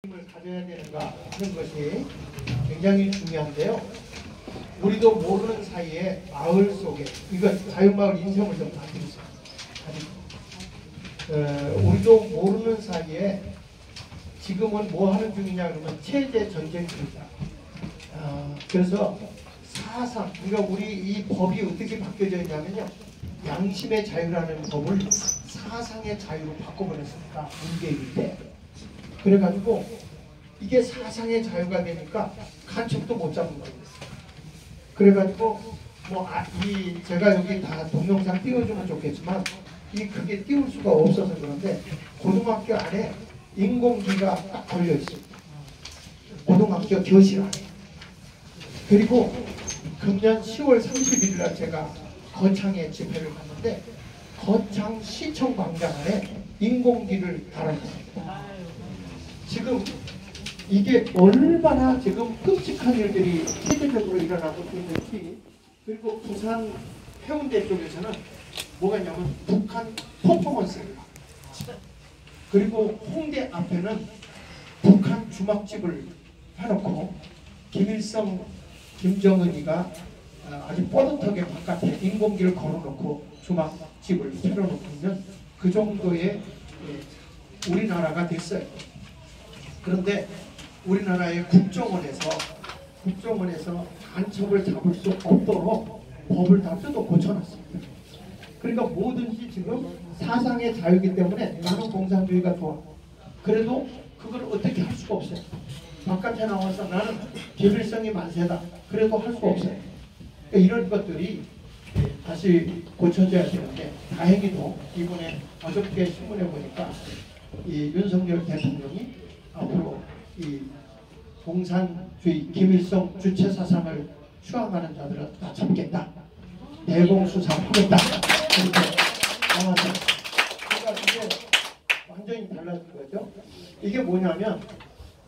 을 가져야 되는가 하는 것이 굉장히 중요한데요. 우리도 모르는 사이에 마을 속에 이거 자유마을 인쇄물 좀 만들었어요. 우리도 모르는 사이에 지금은 뭐 하는 중이냐 그러면 체제 전쟁 중이다. 그래서 사상 그러니까 우리 이 법이 어떻게 바뀌어져 있냐면요. 양심의 자유라는 법을 사상의 자유로 바꿔버렸습니다. 문재인 때. 그래가지고 이게 사상의 자유가 되니까 간첩도 못 잡는 거예요. 그래가지고 제가 여기 다 동영상 띄워주면 좋겠지만 이 그게 띄울 수가 없어서 그런데 고등학교 안에 인공기가 딱 걸려 있습니다. 고등학교 교실 안에. 그리고 금년 10월 31일 날 제가 거창에 집회를 갔는데 거창 시청 광장 안에 인공기를 달아놨습니다. 지금 이게 얼마나 지금 끔찍한 일들이 세계적으로 일어나고 있는지. 그리고 부산 해운대 쪽에서는 뭐가 있냐면 북한 퍼포먼스를 그리고 홍대 앞에는 북한 주막집을 해놓고 김일성, 김정은이가 아주 뻗어하게 바깥에 인공기를 걸어놓고 주막집을 펴놓고 있는 그 정도의 우리나라가 됐어요. 그런데 우리나라의 국정원에서 간첩을 잡을 수 없도록 법을 다 뜯어 고쳐놨습니다. 그러니까 뭐든지 지금 사상의 자유이기 때문에 나는 공산주의가 좋아. 그래도 그걸 어떻게 할 수가 없어요. 바깥에 나와서 나는 김일성이 만세다. 그래도 할 수 없어요. 그러니까 이런 것들이 다시 고쳐져야 되는데 다행히도 이번에 어저께 신문에 보니까 이 윤석열 대통령이 앞으로 이 공산주의 김일성 주체 사상을 추앙하는 자들은 다 잡겠다. 대공수사하겠다. 이렇게 나와서 그러니까 이게 완전히 달라진 거죠. 이게 뭐냐면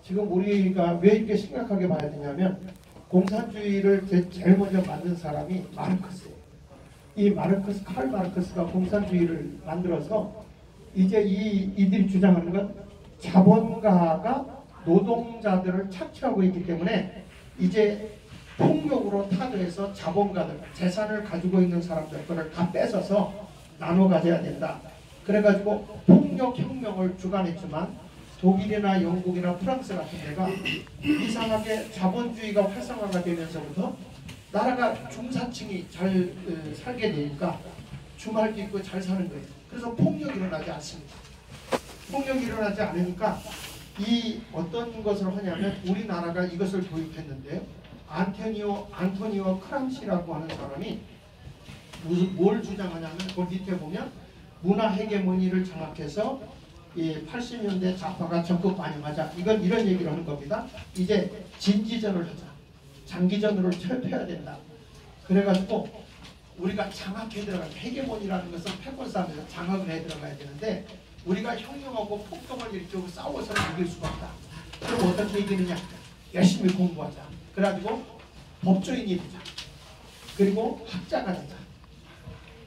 지금 우리가 왜 이렇게 심각하게 봐야 되냐면 공산주의를 제일 먼저 만든 사람이 마르크스예요. 이 칼 마르크스가 공산주의를 만들어서 이제 이들이 주장하는 건 자본가가 노동자들을 착취하고 있기 때문에 이제 폭력으로 타도해서 자본가들, 재산을 가지고 있는 사람들 거를 다 뺏어서 나눠 가져야 된다. 그래가지고 폭력혁명을 주관했지만 독일이나 영국이나 프랑스 같은 데가 이상하게 자본주의가 활성화가 되면서부터 나라가 중산층이 잘 살게 되니까 주말도 있고 잘 사는 거예요. 그래서 폭력이 일어나지 않습니다. 폭력이 일어나지 않으니까 이 어떤 것을 하냐면 우리나라가 이것을 도입했는데요. 안토니오 크람시라고 하는 사람이 뭘 주장하냐면 그 밑에 보면 문화 헤게모니를 장악해서 80년대 좌파가 적극 반영하자. 이건 이런 얘기를 하는 겁니다. 이제 진지전을 하자. 장기전으로 철폐해야 된다. 그래가지고 우리가 장악해 들어가야 헤게모니라는 것은 패권 싸움에서 장악을 해 들어가야 되는데 우리가 혁명하고 폭동을 일으키고 싸워서는 이길 수가 없다. 그럼 어떻게 이기느냐? 열심히 공부하자. 그래가지고 법조인이 되자. 그리고 학자가 되자.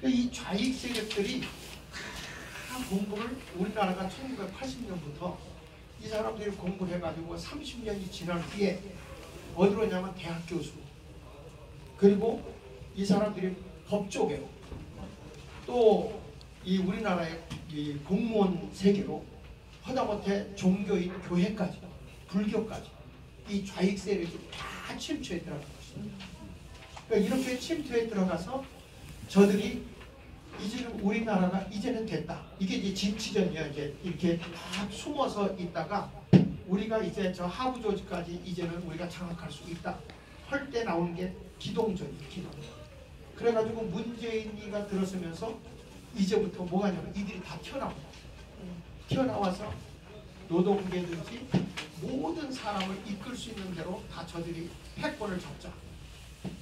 이 좌익 세력들이 다 공부를 우리나라가 1980년부터 이 사람들이 공부를 해가지고 30년이 지난 뒤에 어디로 오냐면 대학 교수. 그리고 이 사람들이 법조계로 또 이 우리나라의 이 공무원 세계로 하다못해 종교인 교회까지 불교까지 이 좌익 세력이 다 침투해 들어간 것입니다. 그러니까 이렇게 침투해 들어가서 저들이 이제는 우리나라가 이제는 됐다. 이게 이제 진취전이야. 이제 이렇게 다 숨어서 있다가 우리가 이제 저 하부 조직까지 이제는 우리가 장악할 수 있다. 할 때 나오는 게 기동전이에요. 기동전. 그래가지고 문재인이가 들어서면서 이제부터 뭐가 있냐면 이들이 다 튀어나옵니다. 튀어나와서 노동계든지 모든 사람을 이끌 수 있는 대로 다 저들이 패권을 잡자.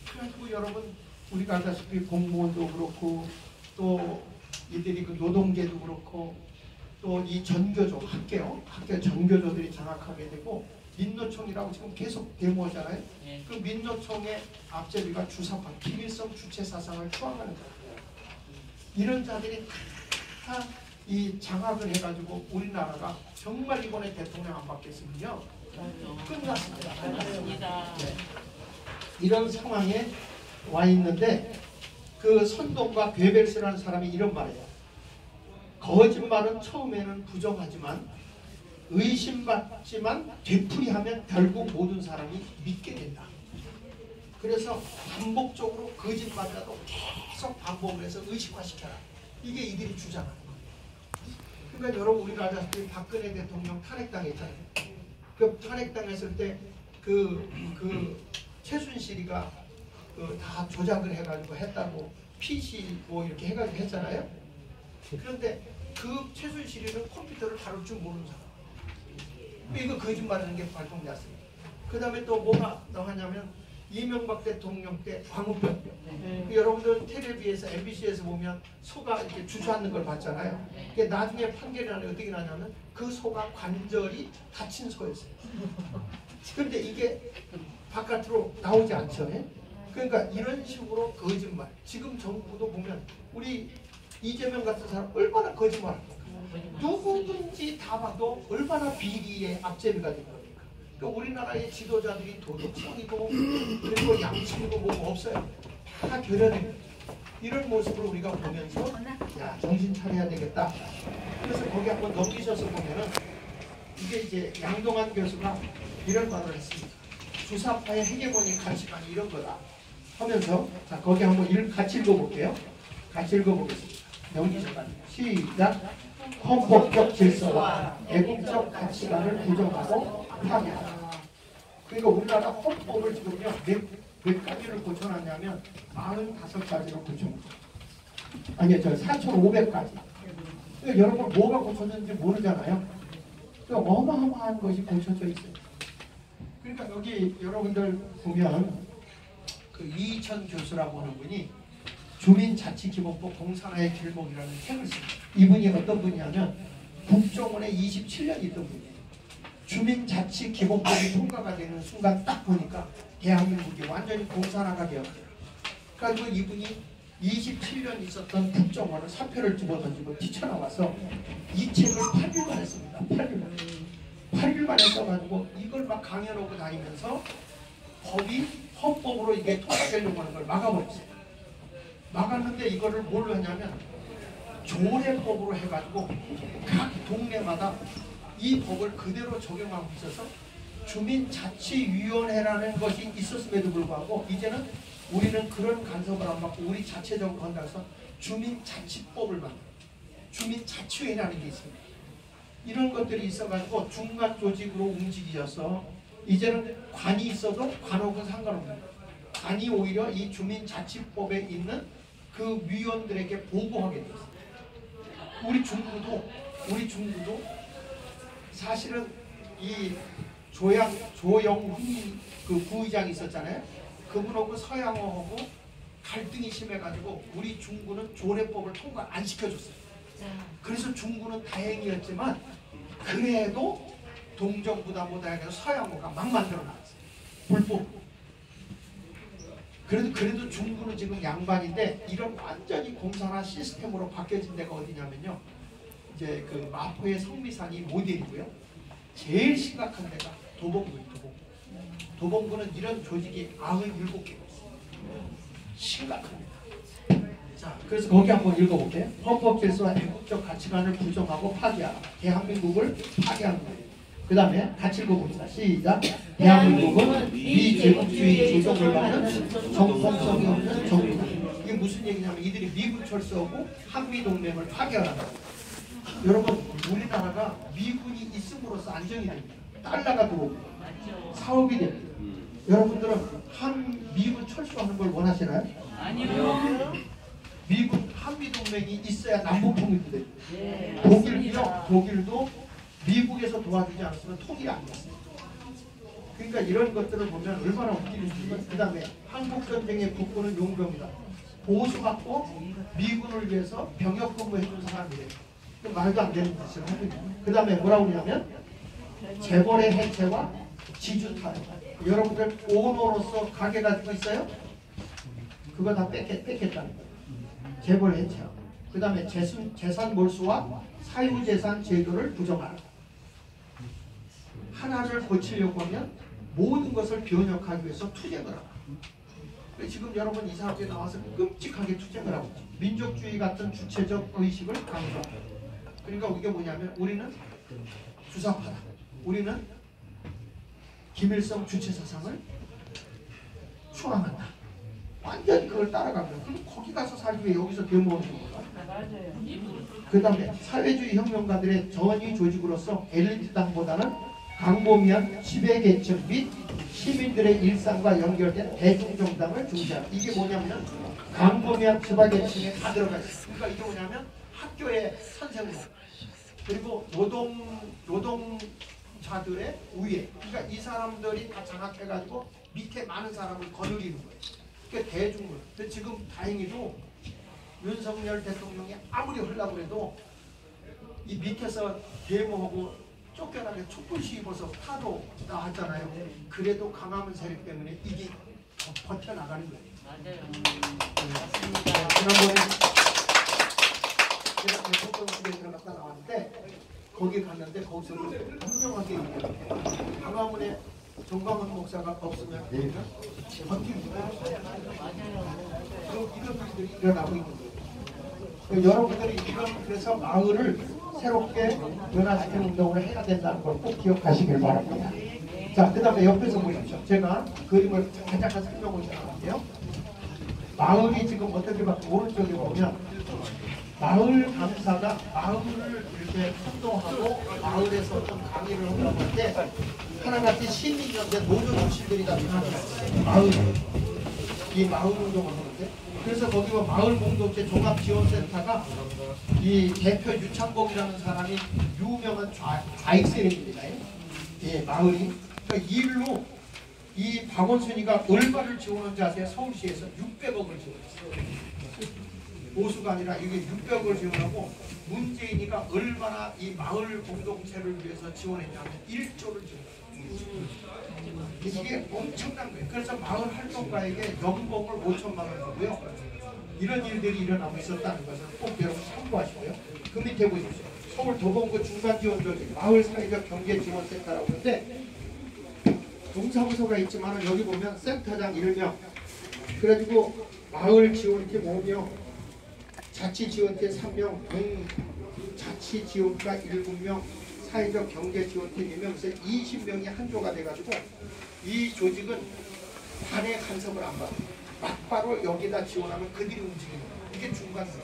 그래가지고 여러분 우리가 알다시피 공무원도 그렇고 또 이들이 그 노동계도 그렇고 또 이 전교조 학교 전교조들이 장악하게 되고 민노총이라고 지금 계속 데모하잖아요. 그 민노총의 앞제비가 주사파 김일성 주체 사상을 추앙하는 거예요. 이런 자들이 다 이 장악을 해가지고 우리나라가 정말 이번에 대통령 안 바뀌었으면요 끝났습니다. 네. 이런 상황에 와 있는데 그 선동과 괴벨스라는 사람이 이런 말이에요. 거짓말은 처음에는 부정하지만 의심받지만 되풀이하면 결국 모든 사람이 믿게 된다. 그래서 반복적으로 거짓말이라도 계속 반복을 해서 의식화시켜라. 이게 이들이 주장하는 거예요. 그러니까 여러분 우리가 알다시피 박근혜 대통령 탄핵당했잖아요. 그 탄핵당했을 때 최순실이가 다 조작을 해가지고 했다고 PC 뭐 이렇게 해가지고 했잖아요. 그런데 그 최순실이는 컴퓨터를 다룰 줄 모르는 사람. 이거 거짓말하는 게 발동됐습니다. 그 다음에 또 뭐가 나왔냐면 이명박 대통령 때 광우병. 여러분들 텔레비에서 MBC에서 보면 소가 이렇게 주저앉는 걸 봤잖아요. 나중에 판결이 나면 어떻게 나냐면 그 소가 관절이 다친 소였어요. 그런데 이게 바깥으로 나오지 않죠. 그러니까 이런 식으로 거짓말. 지금 정부도 보면 우리 이재명 같은 사람 얼마나 거짓말합니까? 누구든지 다 봐도 얼마나 비리의 앞제비가 된 겁니까? 그러니까 우리나라의 지도자들이 도덕성이고 그리고 양심이고 뭐가 없어요. 다 결여됩니다. 이런 모습을 우리가 보면서 야 정신 차려야 되겠다. 그래서 거기 한번 넘기셔서 보면은 이게 이제 양동환 교수가 이런 말을 했습니다. 주사파의 헤게모니 가치관이 이런 거다 하면서 자 거기 한번 같이 읽어볼게요. 같이 읽어보겠습니다. 넘기셔서 시작. 헌법적 질서와 애국적 가치관을 부정하고 파괴하다. 그러니까 우리나라 헌법을 지금요 몇 가지를 고쳐놨냐면 45가지로 고쳐놨어요. 아니요, 4,500가지. 그러니까 여러분 뭐가 고쳐졌는지 모르잖아요. 그러니까 어마어마한 것이 고쳐져 있어요. 그러니까 여기 여러분들 보면 그 이희천 교수라고 하는 분이 주민자치기본법 공산화의 길목이라는 책을 씁니다. 이분이 어떤 분이냐면 국정원에 27년 있던 분이에요. 주민자치기본법이 통과가 되는 순간 딱 보니까 대한민국이 완전히 공산화가 되었어요. 그래서 이분이 27년 있었던 국정원을 사표를 집어던지고 뛰쳐나와서 이 책을 8일 만에 씁니다. 8일 만에 써가지고 이걸 막 강연하고 다니면서 헌법으로 이게 통과되려고 하는 걸 막아버렸어요. 막았는데 이거를 뭘로 했냐면 조례법으로 해가지고 각 동네마다 이 법을 그대로 적용하고 있어서 주민자치위원회라는 것이 있었음에도 불구하고 이제는 우리는 그런 간섭을 안 받고 우리 자체적으로 한다고 해서 주민자치법을 만들어요. 주민자치회라는 게 있습니다. 이런 것들이 있어가지고 중간 조직으로 움직이셔서 이제는 관이 있어도 관하고는 상관없는 거예요. 관이 오히려 이 주민자치법에 있는 그 위원들에게 보고하게 됐어요. 우리 중구도 사실은 이 조영훈 그 부의장이 있었잖아요. 그분하고 서양호하고 갈등이 심해가지고 우리 중구는 조례법을 통과 안 시켜줬어요. 그래서 중구는 다행이었지만 그래도 동정부담보다 해서 서양호가 막 만들어놨어요. 불법. 그래도 중구는 지금 양반인데 이런 완전히 공산화 시스템으로 바뀌어진 데가 어디냐면요. 이제 그 마포의 성미산이 모델이고요. 제일 심각한 데가 도봉구예요. 도봉구는 이런 조직이 97개가 있어요. 심각합니다. 자, 그래서 거기 한번 읽어볼게요. 헌법 질서와 애국적 가치관을 부정하고 파괴하라. 대한민국을 파괴하는 거예요. 그 다음에 같이 읽어봅시다. 시작. 대한민국은 비제국주의 조정을 받는 정통성이 없는 정부다. 이게 무슨 얘기냐면 이들이 미군 철수하고 한미동맹을 파괴하라는 거예요. 여러분 우리나라가 미군이 있음으로써 안정이 됩니다. 달러가 들어오고 사업이 됩니다. 여러분들은 미군 철수하는 걸 원하시나요? 아니요. 미군 한미동맹이 있어야 남북통일도 됩니다. 독일도 미국에서 도와주지 않았으면 통일이 안 됐어요. 그러니까 이런 것들을 보면 얼마나 웃기는지. 그 다음에 한국전쟁의 국군은 용병이다. 보수받고 미군을 위해서 병역 근무해준 사람이래요. 말도 안 되는 짓을 하고 있는. 그 다음에 뭐라고 그러냐면 재벌의 해체와 지주탈. 여러분들 오너로서 가게 가지고 있어요? 그거 다 뺏겠다는 거예요. 재벌 해체하고 그 다음에 재산 몰수와 사유재산 제도를 부정하라. 하나를 고치려고 하면 모든 것을 변혁하기 위해서 투쟁을 하라. 지금 여러분 이 사람들이 나와서 끔찍하게 투쟁을 하고 있죠. 민족주의 같은 주체적 의식을 강조하라. 그러니까 이게 뭐냐면 우리는 주사파다. 우리는 김일성 주체사상을 추앙한다. 완전히 그걸 따라가면 그럼 거기 가서 살기 왜 여기서 데모하는 건가? 그 다음에 사회주의 혁명가들의 전위 조직으로서 엘리트당보다는 광범위한 지배계층 및 시민들의 일상과 연결된 대중정당을 중시한다. 이게 뭐냐면 광범위한 지배계층에 다 들어가 있어요. 그러니까 이게 뭐냐면 학교의 선생님 그리고 노동자들의 우애. 그러니까 이 사람들이 다 장악해가지고 밑에 많은 사람을 거느리는 거예요. 그러니까 대중을. 근데 지금 다행히도 윤석열 대통령이 아무리 하려고 해도 이 밑에서 데모하고 쫓겨나게 촛불시 입어서 파도 나왔잖아요. 그래도 강화문 세력 때문에 이게 버텨나가는 거예요. 맞아요. 지난번에 제가 대통령실에 들어갔다 나왔는데 거기 갔는데 거기서도 분명하게 얘기해요. 강화문에 정광훈 목사가 없으면 버티는 거예요. 이런 일들이 일어나고 있는 거예요. 여러분들이 그래서 마을을 새롭게 변화시키는 운동을 해야 된다는 걸 꼭 기억하시길 바랍니다. 자, 그 다음에 옆에서 보십시오. 제가 그림을 잠깐 설명을 드릴게요. 마을이 지금 어떻게 봐 오른쪽에 보면 마을 강사가 마을을 이렇게 선동하고 마을에서 어떤 강의를 하려고 할 때 하나같이 시민연대 노조 출신들이 다 마을 이 마을 운동을 하는데 그래서 거기 뭐 마을 공동체 종합지원센터가 이 대표 유창복이라는 사람이 유명한 좌익 세력입니다. 예, 마을이 그러니까 일로 이 박원순이가 얼마를 지원한지 아세요? 서울시에서 600억을 지원했어요. 보수가 아니라 이게 600억을 지원하고 문재인이가 얼마나 이 마을 공동체를 위해서 지원했냐면 1조를 지원했어요. 이게 엄청난 거예요. 그래서 마을 활동가에게 연봉을 5천만 원 주고요. 이런 일들이 일어나고 있었다는 것을 꼭 여러분 참고하시고요. 그 밑에 보십시오. 서울 도봉구 중간지원조직 마을 사회적 경제지원센터라고 하는데 동사무소가 있지만 여기 보면 센터장 1명 그래가지고 마을 지원팀 5명 자치지원팀 3명 자치지원가 7명 사회적 경제지원팀 2명 그래서 20명이 한 조가 돼가지고 이 조직은 반의 간섭을 안 받아요. 막바로 여기다 지원하면 그들이 움직이는 거예요. 이게 중간이에요.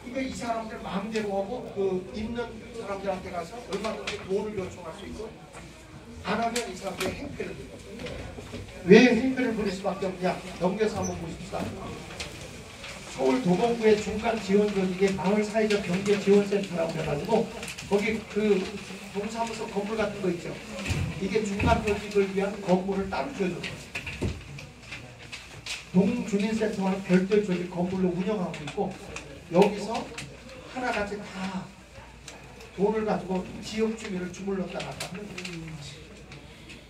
그러니까 이 사람들 마음대로 하고 그 있는 사람들한테 가서 얼마든지 돈을 요청할 수 있고 안 하면 이 사람들이 행패를 부려요. 왜 행패를 부릴 수밖에 없냐? 넘겨서 한번 보십시다. 서울 도봉구의 중간 지원 조직의 마을 사회적 경제 지원센터라고 해가지고 거기 그 동사무소 건물 같은 거 있죠. 이게 중간 조직을 위한 건물을 따로 지어줬어요. 동주민센터와는 별도의 조직 건물로 운영하고 있고 여기서 하나같이 다 돈을 가지고 지역 주민을 주물렀다 놨다 하는 거예요.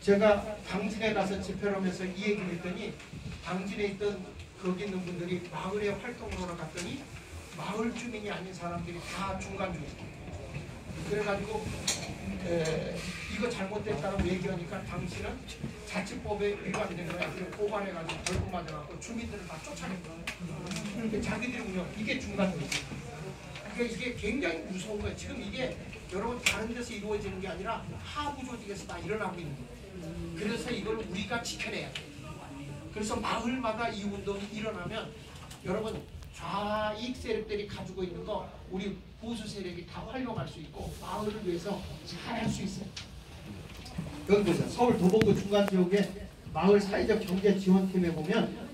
제가 당진에 가서 집회를 하면서 이 얘기를 했더니 당진에 있던 거기 있는 분들이 마을에 활동을 하러 갔더니 마을 주민이 아닌 사람들이 다 중간 주민이에요. 그래가지고 이거 잘못됐다고 얘기하니까 당신은 자치법에 위반된 거야. 그래서 고발해가지고 벌금 맞아갖고 주민들을 다 쫓아낸 거예요. 자기들이 운영 이게 중간주의. 그러니까 이게 굉장히 무서운 거예요. 지금 이게 여러분 다른 데서 이루어지는 게 아니라 하부 조직에서 다 일어나고 있는 거예요. 그래서 이걸 우리가 지켜내야 돼요. 그래서 마을마다 이 운동이 일어나면 여러분 좌익 세력들이 가지고 있는 거 우리 보수 세력이 다 활용할 수 있고 마을을 위해서 잘 할 수 있어요. 여기 보세요. 서울 도봉구 중간지역의 마을 사회적 경제 지원팀에 보면